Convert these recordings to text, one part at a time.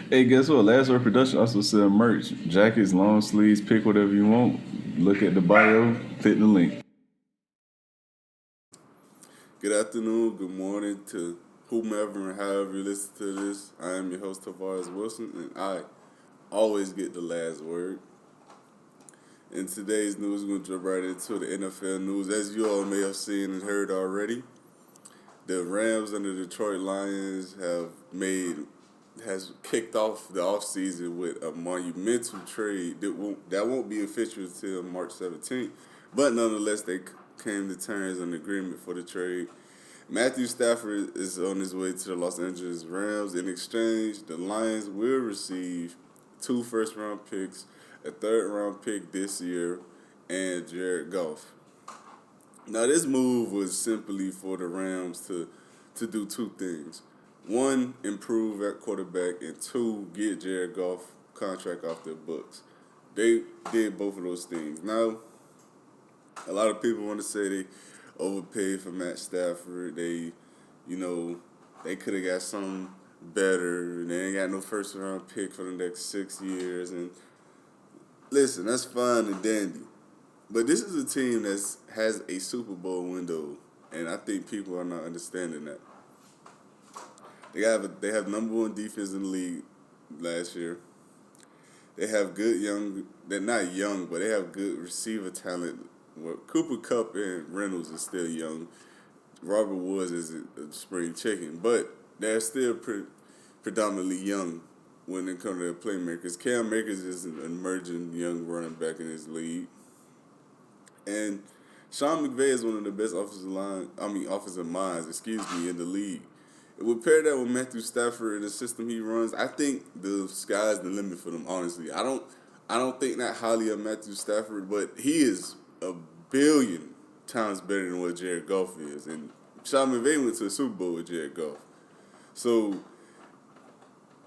Hey, guess what? Last Word Production also sell merch. Jackets, long sleeves, pick whatever you want. Look at the bio, click the link. Good afternoon, good morning to whomever and however you listen to this. I am your host, Tavares Wilson, and I always get the last word. In today's news, we're going to jump right into the NFL news. As you all may have seen and heard already, the Rams and the Detroit Lions has kicked off the offseason with a monumental trade that won't be official until March 17th. But nonetheless, they came to terms on agreement for the trade. Matthew Stafford is on his way to the Los Angeles Rams. In exchange, the Lions will receive 2 first-round picks, a third-round pick this year, and Jared Goff. Now, this move was simply for the Rams to do two things. One, improve at quarterback, and two, get Jared Goff contract off their books. They did both of those things. Now, a lot of people want to say they overpaid for Matt Stafford. They could have got something better. And they ain't got no first round pick for the next 6 years. And listen, that's fine and dandy. But this is a team that has a Super Bowl window, and I think people are not understanding that. They have number one defense in the league last year. They have good young. They're not young, but they have good receiver talent. Well, Cooper Cup and Reynolds is still young. Robert Woods is a spring chicken, but they're still predominantly young when it comes to their playmakers. Cam Akers is an emerging young running back in this league, and Sean McVay is one of the best offensive minds, in the league. Would pair that with Matthew Stafford and the system he runs, I think the sky's the limit for them. Honestly, I don't think that highly of Matthew Stafford, but he is a billion times better than what Jared Goff is. And Sean McVay went to the Super Bowl with Jared Goff. So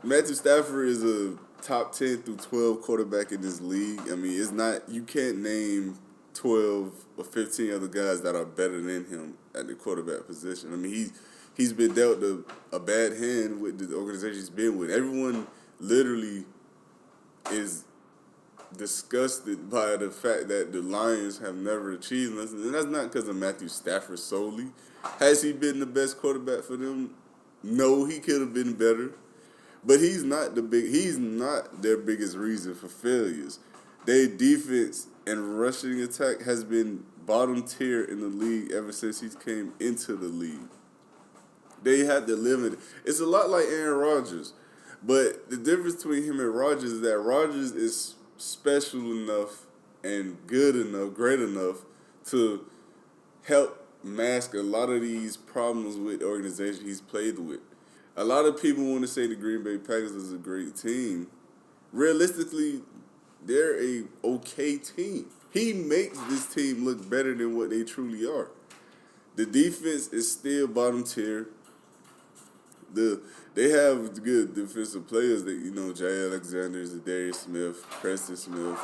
Matthew Stafford is a top 10 through 12 quarterback in this league. I mean, it's not, you can't name 12 or 15 other guys that are better than him at the quarterback position. I mean, he's been dealt a bad hand with the organization he's been with. Everyone literally is disgusted by the fact that the Lions have never achieved nothing, and that's not because of Matthew Stafford solely. Has he been the best quarterback for them? No, he could have been better, but he's not their biggest reason for failures. Their defense and rushing attack has been bottom tier in the league ever since he came into the league. They had to limit it. It's a lot like Aaron Rodgers, but the difference between him and Rodgers is that Rodgers is special enough and good enough, great enough to help mask a lot of these problems with the organization he's played with. A lot of people want to say the Green Bay Packers is a great team. Realistically, they're a okay team. He makes this team look better than what they truly are. The defense is still bottom tier. They have good defensive players that Jay Alexander, Darius Smith, Preston Smith.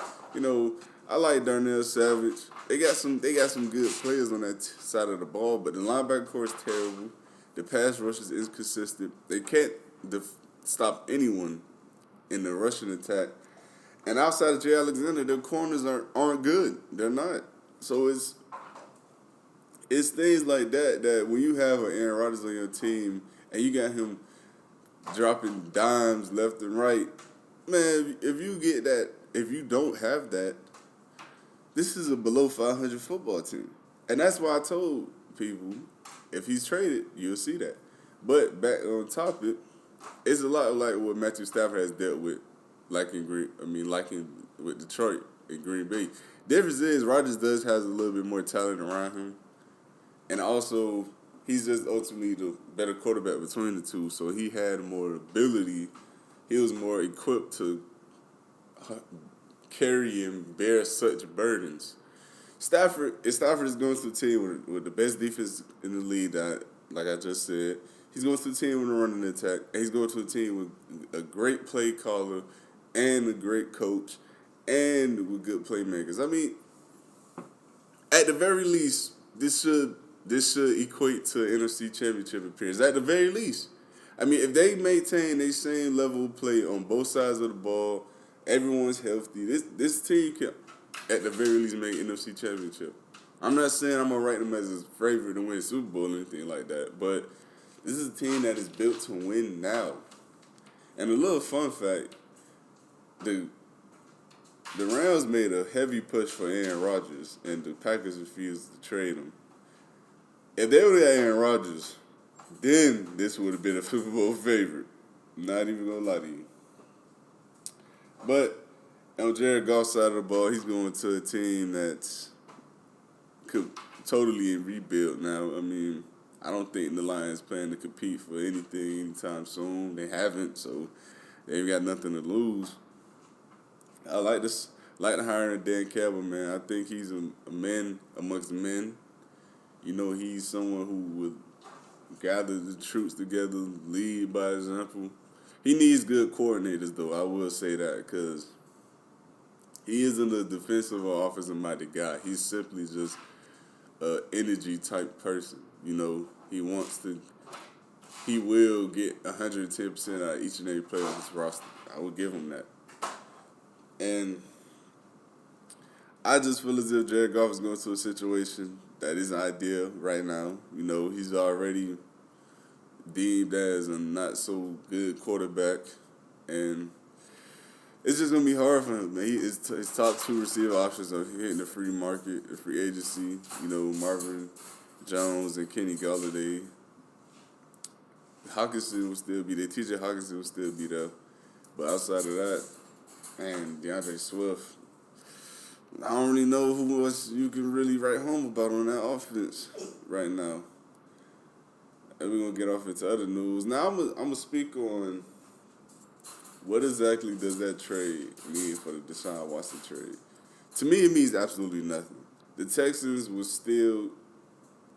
I like Darnell Savage. They got some good players on that side of the ball, but the linebacker core is terrible. The pass rush is inconsistent. They can't stop anyone in the rushing attack. And outside of Jay Alexander, their corners aren't good. They're not. So it's things like that when you have an Aaron Rodgers on your team and you got him dropping dimes left and right, man, if you don't have that, this is a below 500 football team. And that's why I told people, if he's traded, you'll see that. But back on topic, it's a lot like what Matthew Stafford has dealt with, like with Detroit and Green Bay. Difference is Rodgers has a little bit more talent around him. And also, he's just ultimately the better quarterback between the two, so he had more ability. He was more equipped to carry and bear such burdens. Stafford is going to the team with the best defense in the league, that, like I just said. He's going to the team with a running attack, and he's going to the team with a great play caller and a great coach and with good playmakers. I mean, at the very least, this should equate to NFC Championship appearance. At the very least, I mean, if they maintain their same level of play on both sides of the ball, everyone's healthy. This team can, at the very least, make NFC Championship. I'm not saying I'm gonna write them as a favorite to win Super Bowl or anything like that, but this is a team that is built to win now. And a little fun fact: the Rams made a heavy push for Aaron Rodgers, and the Packers refused to trade him. If they would have Aaron Rodgers, then this would have been a Super Bowl favorite. Not even gonna lie to you. But on Jared Goff's side of the ball, he's going to a team that's totally in rebuild now. I mean, I don't think the Lions plan to compete for anything anytime soon. They haven't, so they ain't got nothing to lose. I like this, like the hiring of Dan Campbell, man. I think he's a man amongst men. You know, he's someone who would gather the troops together, lead by example. He needs good coordinators, though. I will say that, because he isn't a defensive or offensive-minded guy. He's simply just an energy-type person. You know, he will get 110% out of each and every player on his roster. I will give him that. And I just feel as if Jared Goff is going to a situation that isn't ideal right now. You know, he's already deemed as a not-so-good quarterback, and it's just going to be hard for him, man. His top two receiver options are hitting the free market, the free agency. You know, Marvin Jones and Kenny Galladay. Hawkinson will still be there. T.J. Hawkinson will still be there. But outside of that, man, DeAndre Swift, I don't really know who else you can really write home about on that offense right now. And we're going to get off into other news. Now, I'm going to speak on what exactly does that trade mean for the Deshaun Watson trade. To me, it means absolutely nothing. The Texans will still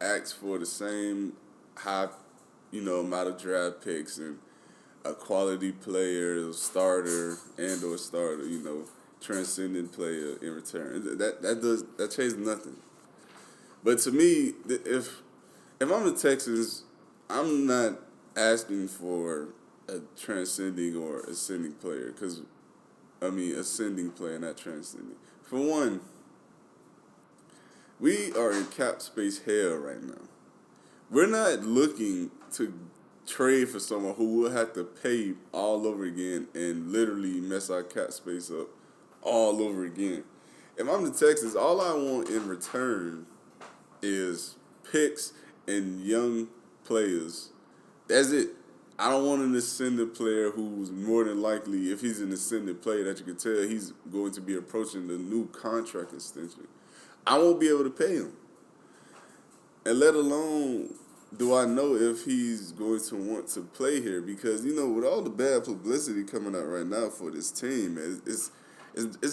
ask for the same high, amount of draft picks and a quality player, a starter, or starter, transcendent player in return. That changes nothing. But to me, if I'm the Texans, I'm not asking for a transcending or ascending player, ascending player, not transcending. For one, we are in cap space hell right now. We're not looking to trade for someone who will have to pay all over again and literally mess our cap space up all over again. If I'm the Texans, all I want in return is picks and young players. That's it. I don't want an ascendant player who's more than likely, if he's an ascendant player that you can tell he's going to be approaching the new contract extension. I won't be able to pay him. And let alone do I know if he's going to want to play here, because, with all the bad publicity coming out right now for this team, it's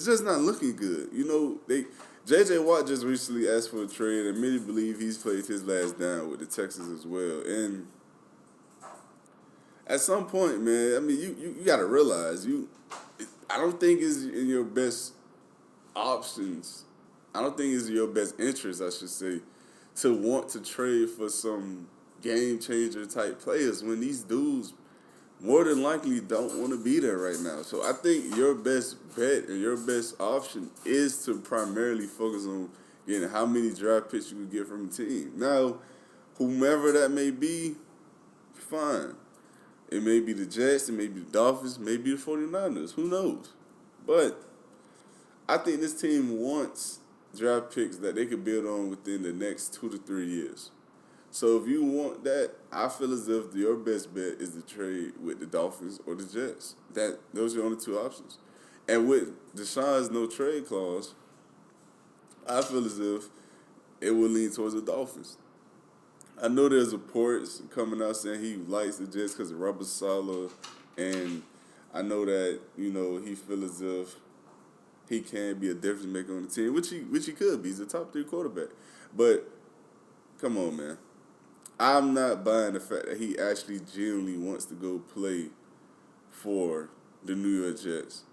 just not looking good. J.J. Watt just recently asked for a trade, and many believe he's played his last down with the Texans as well. And at some point, man, you got to realize, I don't think it's in your best options. I don't think it's in your best interest, I should say, to want to trade for some game-changer type players when these dudes more than likely don't want to be there right now. So I think your best bet and your best option is to primarily focus on getting how many draft picks you can get from a team. Now, whomever that may be, fine. It may be the Jets, it may be the Dolphins, it may be the 49ers. Who knows? But I think this team wants draft picks that they could build on within the next 2 to 3 years. So if you want that, I feel as if your best bet is to trade with the Dolphins or the Jets. Those are the only two options. And with Deshaun's no trade clause, I feel as if it will lean towards the Dolphins. I know there's reports coming out saying he likes the Jets because of Robert Saleh, and I know that, he feels as if he can be a difference maker on the team, which he could be. He's a top 3 quarterback. But come on, man. I'm not buying the fact that he actually genuinely wants to go play for the New York Jets.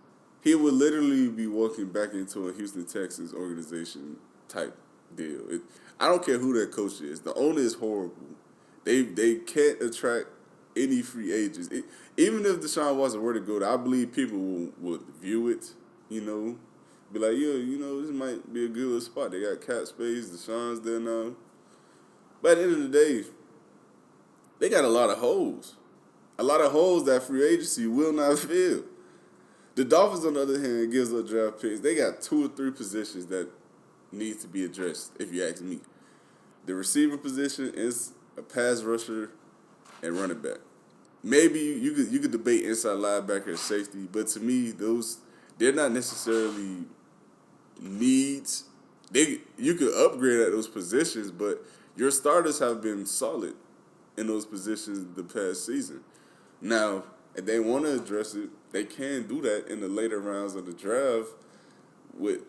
He would literally be walking back into a Houston Texans organization type I don't care who their coach is. The owner is horrible. They can't attract any free agents. Even if Deshaun Watson were to go there, I believe people would view it, you know, be like, yeah, you know, this might be a good little spot. They got cap space. Deshaun's there now. But at the end of the day, they got a lot of holes. A lot of holes that free agency will not fill. The Dolphins, on the other hand, gives up draft picks. They got 2 or 3 positions that need to be addressed, if you ask me. The receiver position is a pass rusher and running back. Maybe you could debate inside linebacker and safety, but to me, they're not necessarily needs. You could upgrade at those positions, but your starters have been solid in those positions the past season. Now, if they want to address it, they can do that in the later rounds of the draft with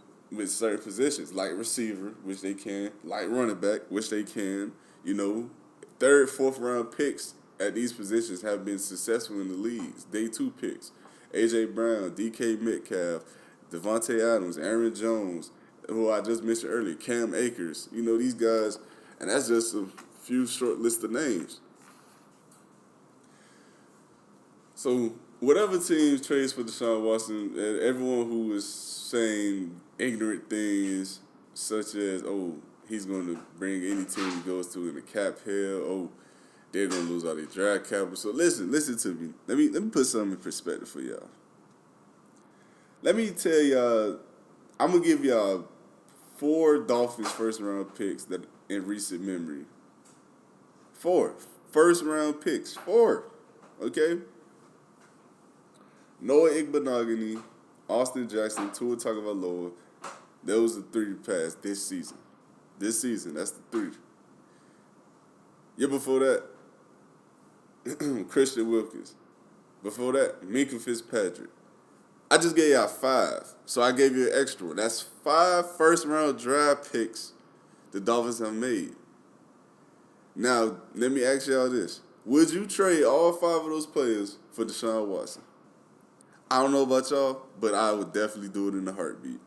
certain positions, like receiver, which they can, like running back, which they can. You know, 3rd, 4th round picks at these positions have been successful in the leagues. Day 2 picks, A.J. Brown, D.K. Metcalf, Devontae Adams, Aaron Jones, who I just mentioned earlier, Cam Akers. You know, these guys, and that's just a few short list of names. So whatever team trades for Deshaun Watson, and everyone who is saying ignorant things such as, oh, he's going to bring any team he goes to in the cap hell, oh, they're going to lose all their draft capital. So listen to me. Let me put something in perspective for y'all. Let me tell y'all, I'm going to give y'all 4 Dolphins first-round picks that in recent memory. 4 first-round picks. 4. Okay? Noah Igbenogany, Austin Jackson, Tua Tagovailoa. Those are 3 to pass this season. This season, that's the 3. Year before that, Christian Wilkins. Before that, Minka Fitzpatrick. I just gave y'all 5, so I gave you an extra one. That's 5 first-round draft picks the Dolphins have made. Now, let me ask y'all this. Would you trade all 5 of those players for Deshaun Watson? I don't know about y'all, but I would definitely do it in a heartbeat.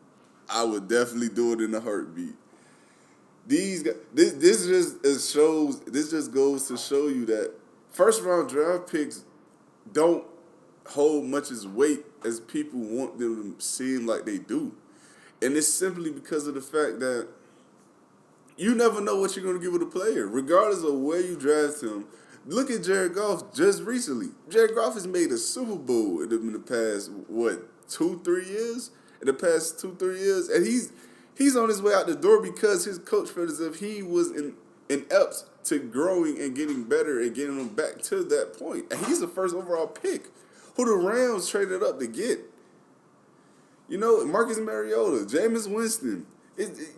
I would definitely do it in a heartbeat. These guys, this just goes to show you that first-round draft picks don't hold much as weight as people want them to seem like they do. And it's simply because of the fact that you never know what you're going to get with a player, regardless of where you draft him. Look at Jared Goff just recently. Jared Goff has made a Super Bowl in the past, 2-3 years? In the past 2-3 years? And he's on his way out the door because his coach felt as if he was inept to growing and getting better and getting him back to that point. And he's the first overall pick who the Rams traded up to get. You know, Marcus Mariota, Jameis Winston.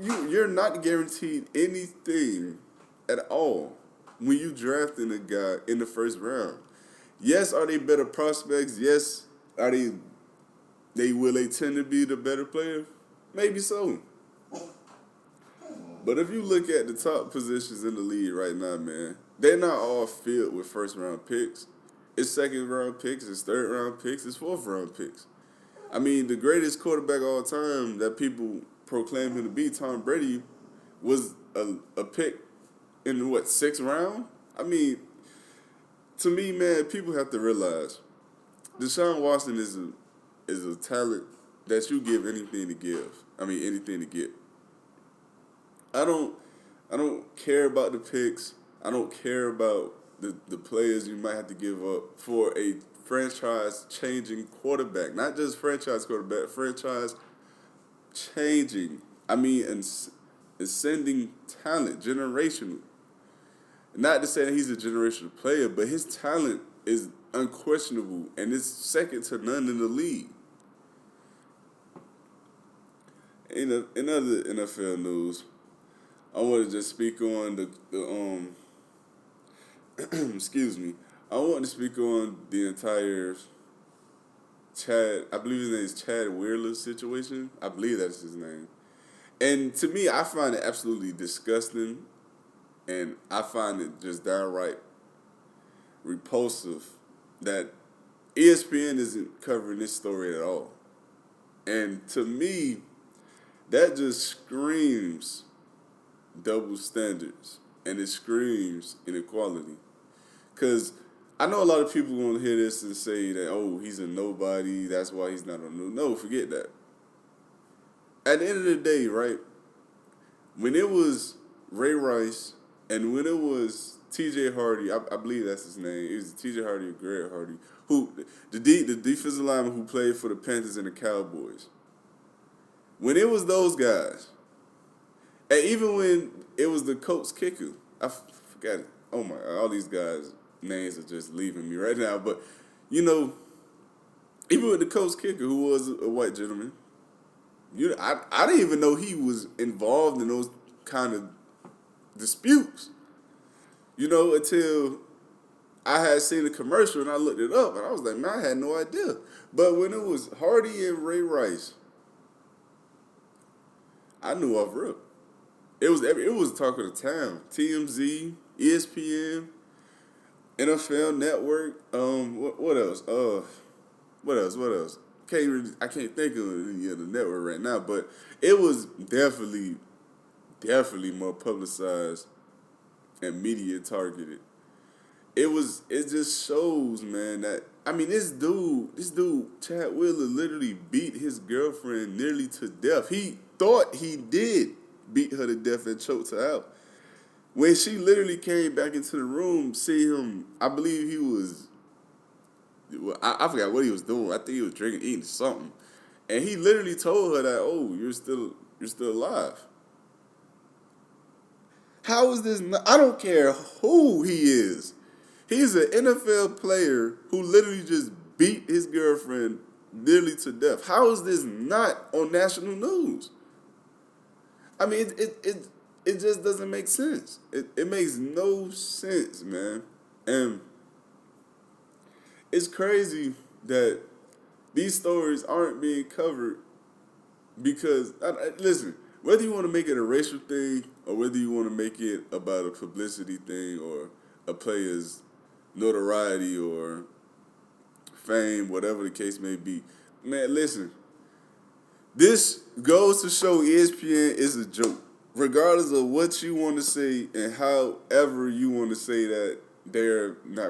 You're not guaranteed anything at all when you drafting a guy in the first round. Yes, are they better prospects? Yes, will they tend to be the better player? Maybe so. But if you look at the top positions in the league right now, man, they're not all filled with first-round picks. It's second-round picks, it's third-round picks, it's fourth-round picks. I mean, the greatest quarterback of all time that people proclaim him to be, Tom Brady, was a pick in the 6th round? I mean, to me, man, people have to realize Deshaun Watson is a talent that you give anything to give. I mean, anything to get. I don't care about the picks. I don't care about the players you might have to give up for a franchise-changing quarterback. Not just franchise quarterback, franchise-changing. I mean, ascending talent, generational. Not to say that he's a generational player, but his talent is unquestionable, and it's second to none in the league. In other NFL news, I want to just speak on the excuse me. I want to speak on the entire Chad, I believe his name is Chad Wheeler situation. I believe that's his name. And to me, I find it absolutely disgusting, and I find it just downright repulsive that ESPN isn't covering this story at all. And to me, that just screams double standards, and it screams inequality. Because I know a lot of people gonna hear this and say that, oh, he's a nobody. That's why he's not on new. No, forget that. At the end of the day, right? When it was Ray Rice and when it was T.J. Hardy, I believe that's his name. It was T.J. Hardy or Greg Hardy, who the defensive lineman who played for the Panthers and the Cowboys. When it was those guys, and even when it was the Colts kicker, I forgot it. Oh my! All these guys' names are just leaving me right now. But you know, even with the Colts kicker, who was a white gentleman, I didn't even know he was involved in those kind of disputes. You know, until I had seen the commercial and I looked it up and I was like, man, I had no idea. But when it was Hardy and Ray Rice, I knew off rip. It was talk of the town. TMZ, ESPN, NFL Network. What else? What else? I can't think of any other network right now. But it was definitely more publicized and media targeted. It just shows, man, that this dude, Chad Wheeler literally beat his girlfriend nearly to death. He thought he did beat her to death and choked her out. When she literally came back into the room, see him, I believe he was, I forgot what he was doing. I think he was drinking, eating something. And he literally told her that, oh, you're still alive. How is this not, I don't care who he is. He's an NFL player who literally just beat his girlfriend nearly to death. How is this not on national news? It just doesn't make sense. It makes no sense, man. And it's crazy that these stories aren't being covered because, listen, whether you want to make it a racial thing or whether you want to make it about a publicity thing or a player's notoriety or fame, whatever the case may be, man, listen, this goes to show ESPN is a joke. Regardless of what you want to say and however you want to say that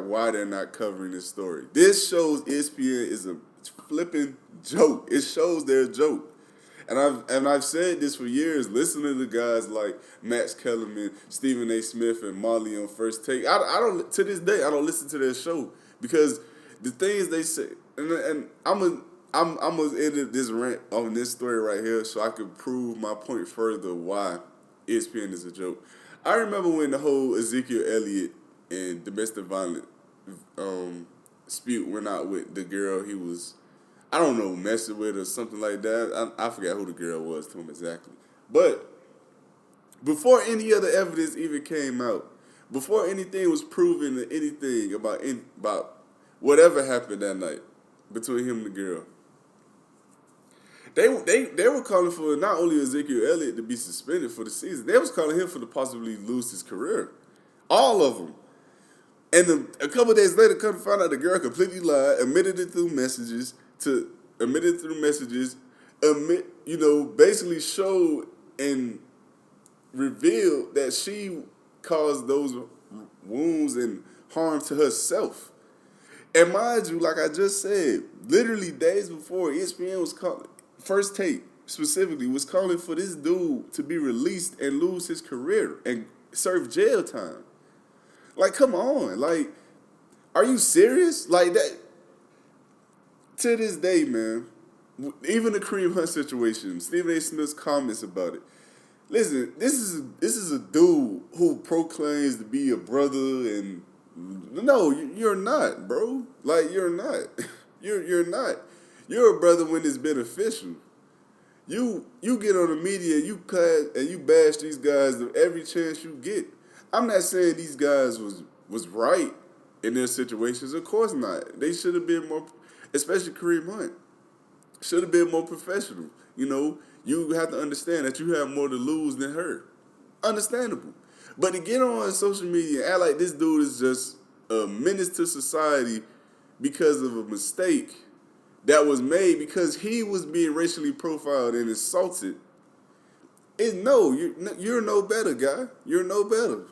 why they're not covering this story. This shows ESPN is a flipping joke. It shows they're a joke. And I've said this for years, listening to guys like Max Kellerman, Stephen A. Smith, and Molly on First Take. I don't to this day I don't listen to their show because the things they say, and I'm gonna end this rant on this story right here so I can prove my point further why ESPN is a joke. I remember when the whole Ezekiel Elliott and domestic violence dispute went out with the girl he was, I don't know, messing with or something like that. I forgot who the girl was to him exactly. But before any other evidence even came out, before anything was proven or anything about whatever happened that night between him and the girl, they were calling for not only Ezekiel Elliott to be suspended for the season, they was calling him for to possibly lose his career. All of them. And a couple of days later, come to find out the girl completely lied, admitted through messages, basically showed and revealed that she caused those wounds and harm to herself. And mind you, like I just said, literally days before, ESPN was calling, First Take specifically, was calling for this dude to be released and lose his career and serve jail time. Like, come on. Like, are you serious? Like, that. To this day, man, even the Kareem Hunt situation, Stephen A. Smith's comments about it. Listen, this is a dude who proclaims to be a brother, and no, you're not, bro. Like, you're not. You're not. You're a brother when it's beneficial. You get on the media, you cut and you bash these guys every chance you get. I'm not saying these guys was right in their situations. Of course not. They should have been more, especially Kareem Hunt, should have been more professional. You know, you have to understand that you have more to lose than her. Understandable. But to get on social media and act like this dude is just a menace to society because of a mistake that was made because he was being racially profiled and assaulted, you're no better, guy. You're no better.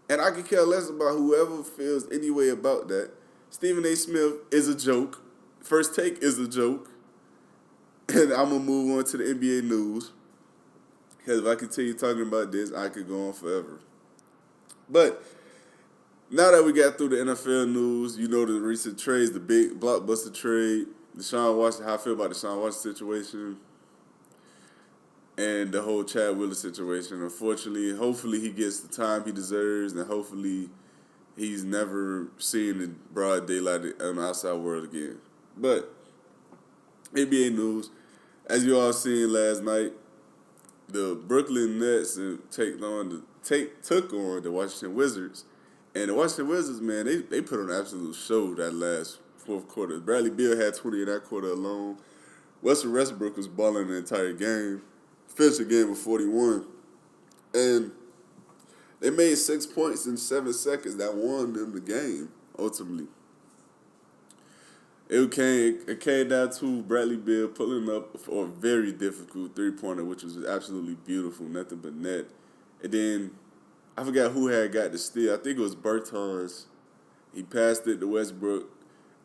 And I could care less about whoever feels any way about that. Stephen A. Smith is a joke. First Take is a joke. And I'm going to move on to the NBA news. Because if I continue talking about this, I could go on forever. But now that we got through the NFL news, you know the recent trades, the big blockbuster trade, Deshaun Watson, how I feel about the Deshaun Watson situation, and the whole Chad Wheeler situation. Unfortunately, hopefully he gets the time he deserves, and hopefully he's never seen the broad daylight on the outside world again. But NBA news, as you all seen last night, the Brooklyn Nets took on the Washington Wizards. And the Washington Wizards, man, they put on an absolute show that last fourth quarter. Bradley Beal had 20 in that quarter alone. Russell Westbrook was balling the entire game. Finished the game with 41. And they made 6 points in 7 seconds that won them the game, ultimately. It came down to Bradley Beal pulling up for a very difficult three-pointer, which was absolutely beautiful, nothing but net. And then I forgot who had got the steal. I think it was Bertans. He passed it to Westbrook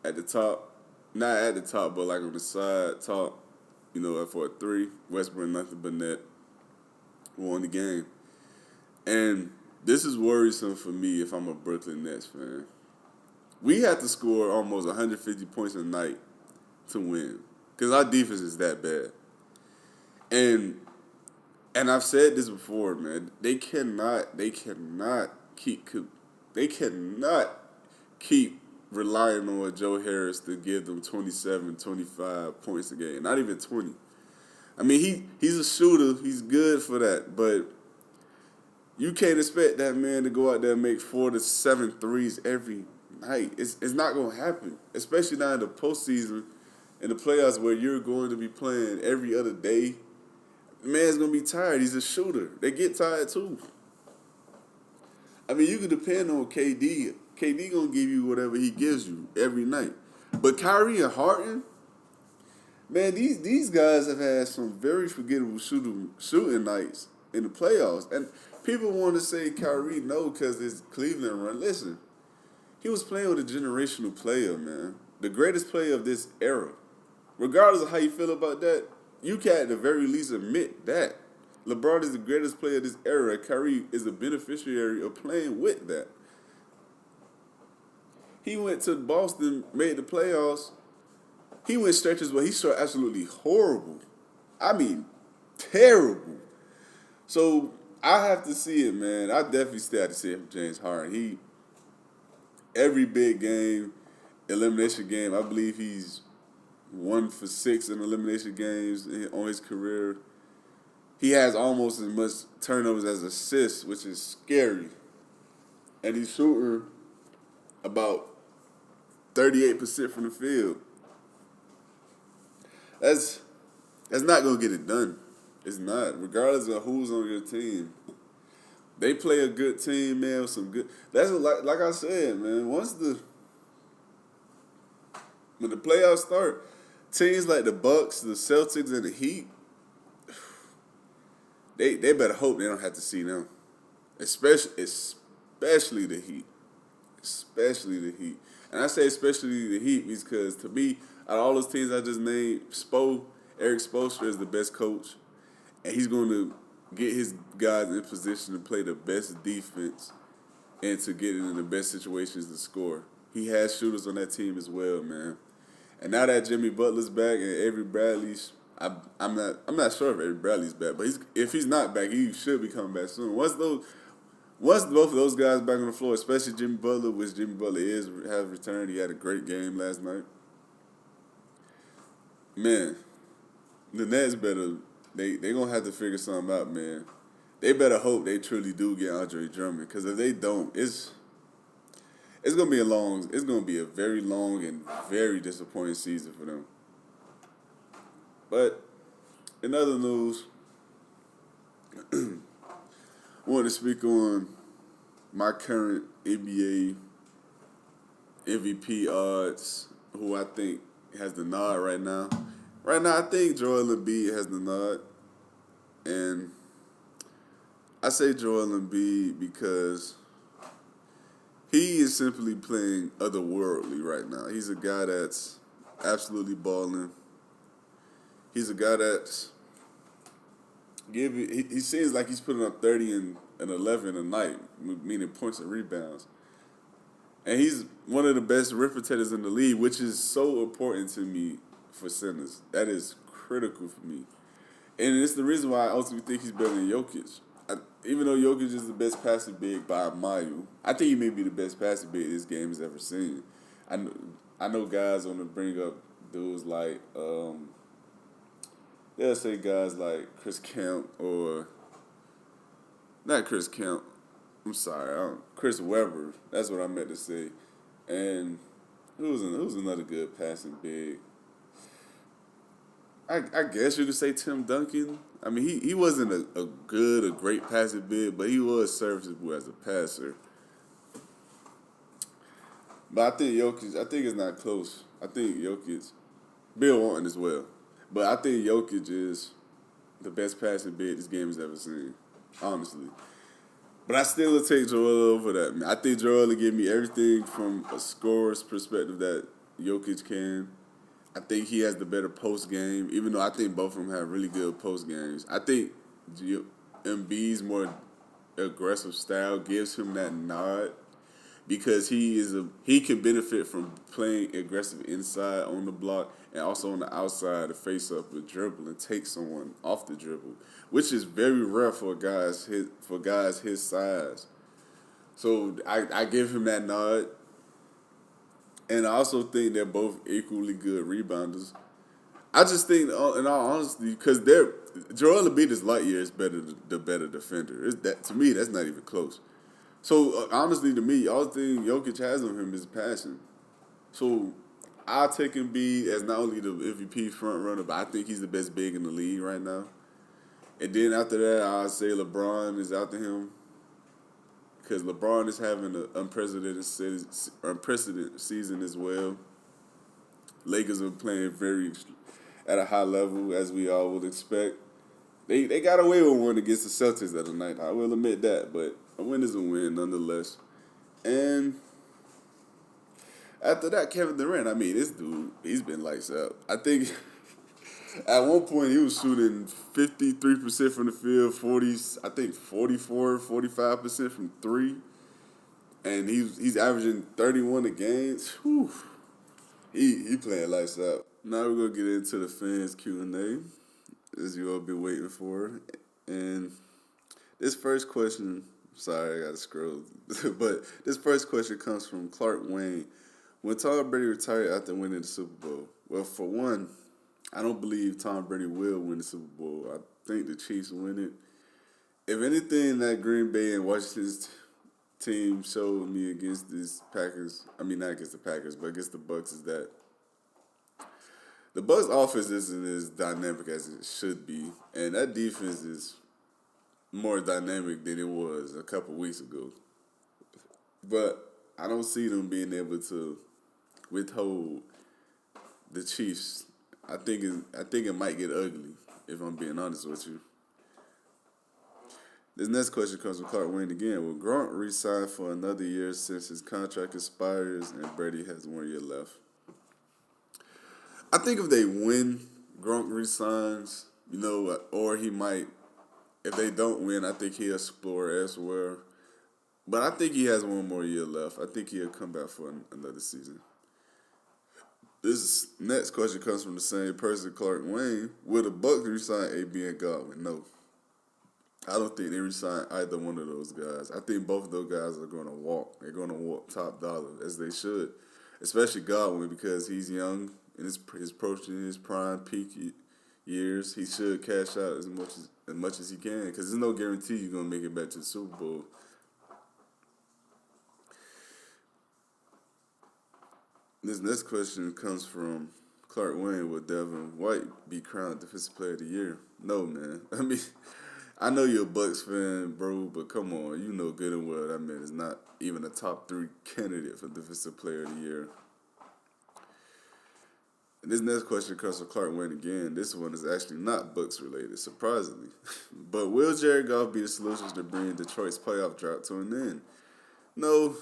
at the top. Not at the top, but like on the side top, for a three. Westbrook, nothing but net. Won the game. And this is worrisome for me if I'm a Brooklyn Nets fan. We have to score almost 150 points a night to win. Because our defense is that bad. And I've said this before, man. They cannot keep relying on Joe Harris to give them 27, 25 points a game. Not even 20. I mean, he's a shooter. He's good for that. But you can't expect that man to go out there and make 4 to 7 threes every night. It's not going to happen, especially now in the postseason, in the playoffs where you're going to be playing every other day. The man's going to be tired. He's a shooter. They get tired too. I mean, you can depend on KD. KD going to give you whatever he gives you every night. But Kyrie and Harden, man, these guys have had some very forgettable shooting nights in the playoffs. And people want to say Kyrie no because it's Cleveland run. Listen, he was playing with a generational player, man. The greatest player of this era. Regardless of how you feel about that, you can at the very least admit that. LeBron is the greatest player of this era. Kyrie is a beneficiary of playing with that. He went to Boston, made the playoffs. He went stretches where he shot absolutely horrible. I mean, terrible. So I have to see it, man. I definitely still have to see it from James Harden. Every big game, elimination game, I believe he's 1 for 6 in elimination games on his career. He has almost as much turnovers as assists, which is scary. And he's shooting about 38% from the field. That's not going to get it done. It's not, regardless of who's on your team. They play a good team, man, with some good. That's like I said, man. When the playoffs start, teams like the Bucks, the Celtics, and the Heat, they better hope they don't have to see them. Especially the Heat. Especially the Heat. And I say especially the Heat because to me, out of all those teams I just named, Eric Spoelstra is the best coach, and he's going to get his guys in position to play the best defense and to get in the best situations to score. He has shooters on that team as well, man. And now that Jimmy Butler's back and Avery Bradley's, I'm not sure if Avery Bradley's back, but if he's not back, he should be coming back soon. Once both of those guys back on the floor, especially Jimmy Butler, which Jimmy Butler has returned. He had a great game last night. Man, the Nets better. They gonna have to figure something out, man. They better hope they truly do get Andre Drummond, because if they don't, it's gonna be a very long and very disappointing season for them. But in other news, I want to speak on my current NBA MVP odds, who I think has the nod right now. Right now, I think Joel Embiid has the nod. And I say Joel Embiid because He is simply playing otherworldly right now. He's a guy that's absolutely balling. He's a guy that's he seems like he's putting up 30 and 11 a night, meaning points and rebounds. And he's one of the best rim protectors in the league, which is so important to me for centers. That is critical for me. And it's the reason why I ultimately think he's better than Jokic. Even though Jokic is the best passing big by a mile, I think he may be the best passing big this game has ever seen. I know guys want to bring up dudes like, they'll say guys like Chris Kemp or, not Chris Kemp, I'm sorry, Chris Webber. That's what I meant to say. And who's another good passing big? I guess you could say Tim Duncan. I mean, he wasn't a great passing big, but he was serviceable as a passer. But I think it's not close. I think Jokic, Bill Walton as well. But I think Jokic is the best passing big this game has ever seen, honestly. But I still will take Joel over that, man. I think Joel will give me everything from a scorer's perspective that Jokic can. I think he has the better post game, even though I think both of them have really good post games. I think Embiid's more aggressive style gives him that nod because he can benefit from playing aggressive inside on the block and also on the outside to face up a dribble and take someone off the dribble, which is very rare for guys his size. So I give him that nod. And I also think they're both equally good rebounders. I just think, in all honesty, because Joel Embiid is light years the better defender. To me, that's not even close. So honestly, to me, all the thing Jokic has on him is passion. So I'll take Embiid as not only the MVP front runner, but I think he's the best big in the league right now. And then after that, I'll say LeBron is after him. Because LeBron is having an unprecedented season as well. Lakers are playing at a high level, as we all would expect. They got away with one against the Celtics the other night. I will admit that, but a win is a win nonetheless. And after that, Kevin Durant, I mean, this dude, he's been lights out. I think at one point he was shooting 53% from the field, 45% from three. And he's averaging 31 a game. Whew. He playing lights out. Now we're gonna get into the fans Q&A, as you all been waiting for. And this first question, sorry I gotta scroll, but this first question comes from Clark Wayne. When Tom Brady retired after winning the Super Bowl? Well, for one, I don't believe Tom Brady will win the Super Bowl. I think the Chiefs win it. If anything, that Green Bay and Washington's team showed me against these Packers, I mean not against the Packers, but against the Bucks, is that the Bucks offense isn't as dynamic as it should be, and that defense is more dynamic than it was a couple weeks ago. But I don't see them being able to withhold the Chiefs. I think it might get ugly, if I'm being honest with you. This next question comes from Clark Wayne again. Will Gronk re-sign for another year since his contract expires and Brady has 1 year left? I think if they win, Gronk re-signs, or he might. If they don't win, I think he'll explore elsewhere. But I think he has 1 more year left. I think he'll come back for another season. This next question comes from the same person, Clark Wayne. Will the Bucks re-sign AB and Godwin? No. I don't think they re-sign either one of those guys. I think both of those guys are going to walk. They're going to walk top dollar, as they should. Especially Godwin, because he's young and he's approaching his prime peak years. He should cash out as much as he can, because there's no guarantee you're going to make it back to the Super Bowl. This next question comes from Clark Wayne. Will Devin White be crowned Defensive Player of the Year? No, man. I mean, I know you're a Bucks fan, bro, but come on. You know good and well that man is not even a top 3 candidate for Defensive Player of the Year. And this next question comes from Clark Wayne again. This one is actually not Bucks related, surprisingly. But will Jared Goff be the solution to bring Detroit's playoff drought to an end? No.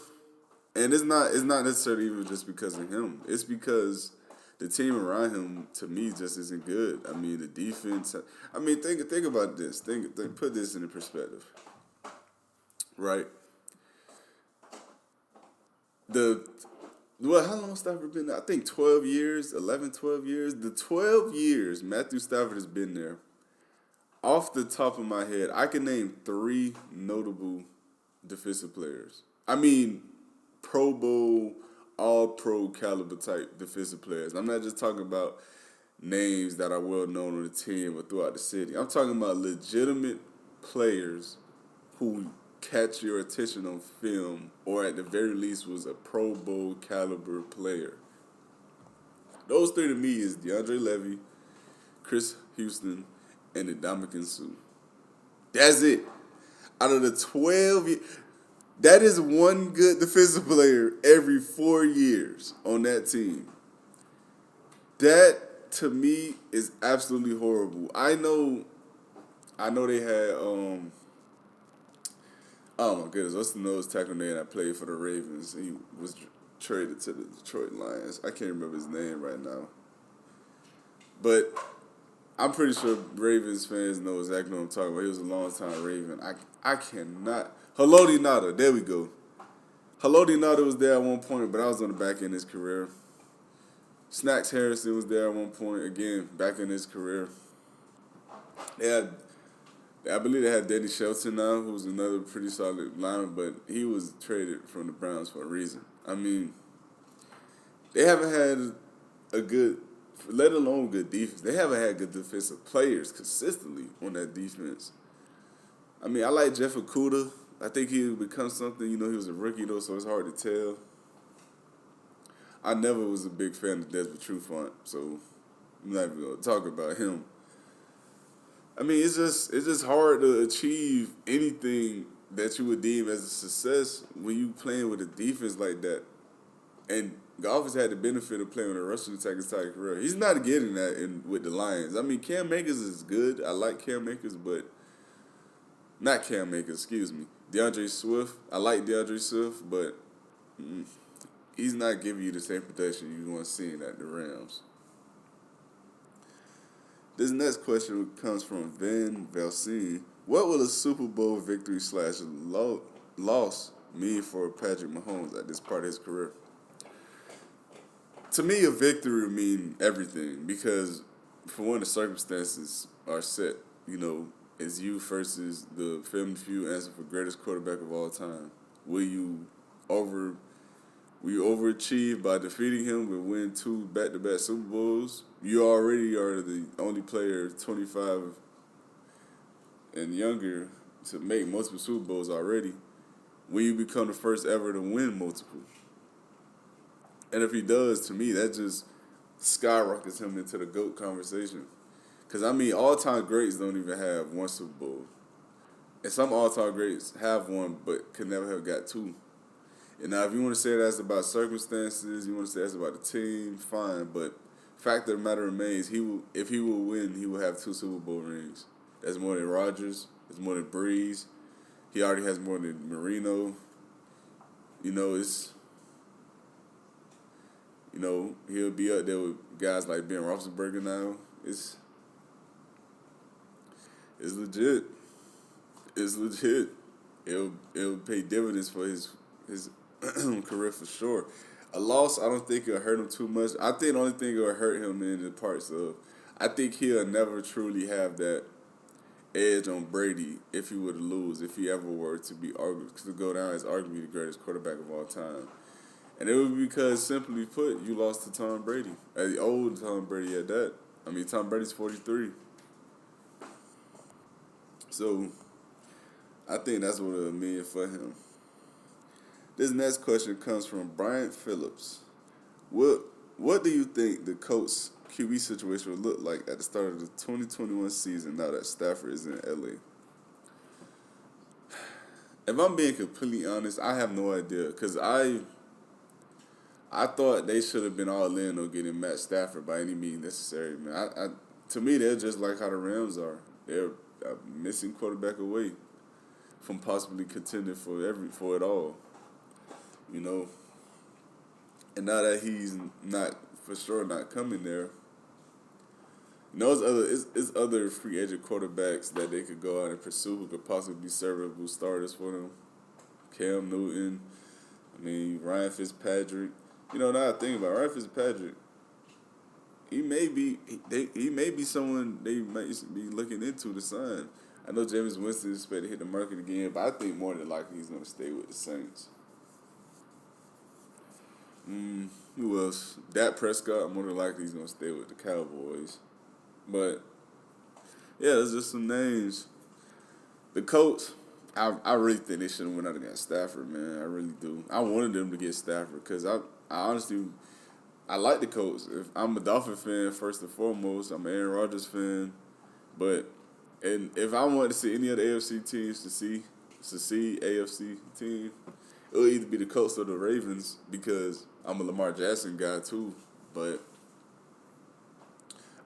And it's not necessarily even just because of him. It's because the team around him, to me, just isn't good. I mean, the defense. I mean, think about this. Put this into perspective, right? The How long Stafford been there? I think 12 years, 11, 12 years. The 12 years Matthew Stafford has been there. Off the top of my head, I can name 3 notable defensive players. I mean, Pro Bowl, All Pro caliber type defensive players. I'm not just talking about names that are well known on the team or throughout the city. I'm talking about legitimate players who catch your attention on film, or at the very least was a Pro Bowl caliber player. Those 3 to me is DeAndre Levy, Chris Houston, and Ndamukong Suh. That's it. Out of the 12 years, that is one good defensive player every 4 years on that team. That to me is absolutely horrible. I know they had oh my goodness, what's the nose tackle name that played for the Ravens? He was traded to the Detroit Lions. I can't remember his name right now. But I'm pretty sure Ravens fans know exactly what I'm talking about. He was a long-time Raven. I cannot. Haloti Ngata, there we go. Haloti Ngata was there at one point, but I was on the back end of his career. Snacks Harrison was there at one point, again, back in his career. I believe they had Danny Shelton now, who's another pretty solid lineman, but he was traded from the Browns for a reason. I mean, they haven't had a good, let alone good defense. They haven't had good defensive players consistently on that defense. I mean, I like Jeff Okudah. I think he'll become something. You know, he was a rookie, though, so it's hard to tell. I never was a big fan of Desmond Trufant, so I'm not even going to talk about him. I mean, it's just hard to achieve anything that you would deem as a success when you playing with a defense like that. And Goff has had the benefit of playing with a rushing attack his entire career. He's not getting that with the Lions. I mean, Cam Akers is good. I like Cam Akers, but not Cam Akers, excuse me. DeAndre Swift. I like DeAndre Swift, but he's not giving you the same protection you want to see at the Rams. This next question comes from Van Velsine. What will a Super Bowl victory / loss mean for Patrick Mahomes at this part of his career? To me, a victory would mean everything because, for one, the circumstances are set. You know, it's you versus the family feud answer for greatest quarterback of all time. Will you overachieve by defeating him and win 2 back-to-back Super Bowls? You already are the only player 25 and younger to make multiple Super Bowls already. Will you become the first ever to win multiple? And if he does, to me, that just skyrockets him into the GOAT conversation. Because, I mean, all-time greats don't even have 1 Super Bowl. And some all-time greats have 1 but could never have got 2. And now, if you want to say that's about circumstances, you want to say that's about the team, fine. But fact of the matter remains, if he will win, he will have 2 Super Bowl rings. That's more than Rodgers. That's more than Breeze. He already has more than Marino. You know, he'll be up there with guys like Ben Roethlisberger now. It's legit. It's legit. It'll pay dividends for his career for sure. A loss, I don't think it'll hurt him too much. I think the only thing it'll hurt him in the parts of, I think he'll never truly have that edge on Brady if he were to lose, if he ever were to be argued, to go down as arguably the greatest quarterback of all time. And it would be because, simply put, you lost to Tom Brady. The old Tom Brady at that. I mean, Tom Brady's 43. So, I think that's what it'll mean for him. This next question comes from Brian Phillips. What do you think the Colts QB situation will look like at the start of the 2021 season now that Stafford is in LA? If I'm being completely honest, I have no idea. Because I thought they should have been all in on getting Matt Stafford by any means necessary, man. To me, they're just like how the Rams are. They're a missing quarterback away from possibly contending for it all. You know, And now that he's not for sure not coming there, it's other free agent quarterbacks that they could go out and pursue who could possibly be servable starters for them. Cam Newton, Ryan Fitzpatrick. Now I think about it, Ryan Fitzpatrick. He may be someone they might be looking into to sign. I know Jameis Winston is expected to hit the market again, but I think more than likely he's going to stay with the Saints. Who else? Dak Prescott, more than likely he's going to stay with the Cowboys. But, yeah, there's just some names. The Colts, I really think they should have went out and got Stafford, man. I really do. I wanted them to get Stafford because I honestly, I like the Colts. I'm a Dolphin fan, first and foremost. I'm an Aaron Rodgers fan. But if I wanted to see any of the AFC teams to see AFC team, it would either be the Colts or the Ravens because I'm a Lamar Jackson guy too. But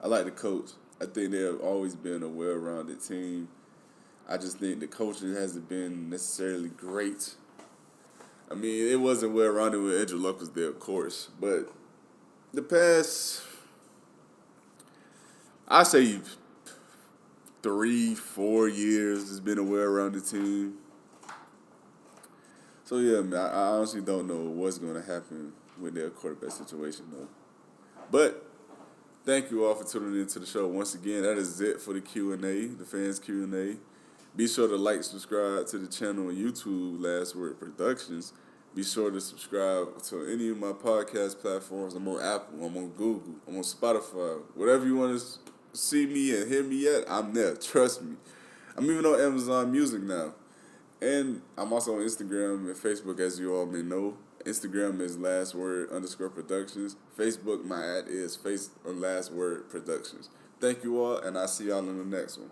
I like the Colts. I think they have always been a well-rounded team. I just think the coaching hasn't been necessarily great. It wasn't well-rounded when Andrew Luck was there, of course. But the past, I say 3-4 years has been a well-rounded team. So, yeah, man, I honestly don't know what's going to happen with their quarterback situation, though. But thank you all for tuning into the show. Once again, that is it for the Q&A, the fans Q&A. Be sure to like, subscribe to the channel on YouTube, Last Word Productions. Be sure to subscribe to any of my podcast platforms. I'm on Apple, I'm on Google, I'm on Spotify. Whatever you want to see me and hear me at, I'm there. Trust me. I'm even on Amazon Music now. And I'm also on Instagram and Facebook, as you all may know. Instagram is lastword_productions. Facebook, my ad is Last Word Productions. Thank you all, and I'll see y'all in the next one.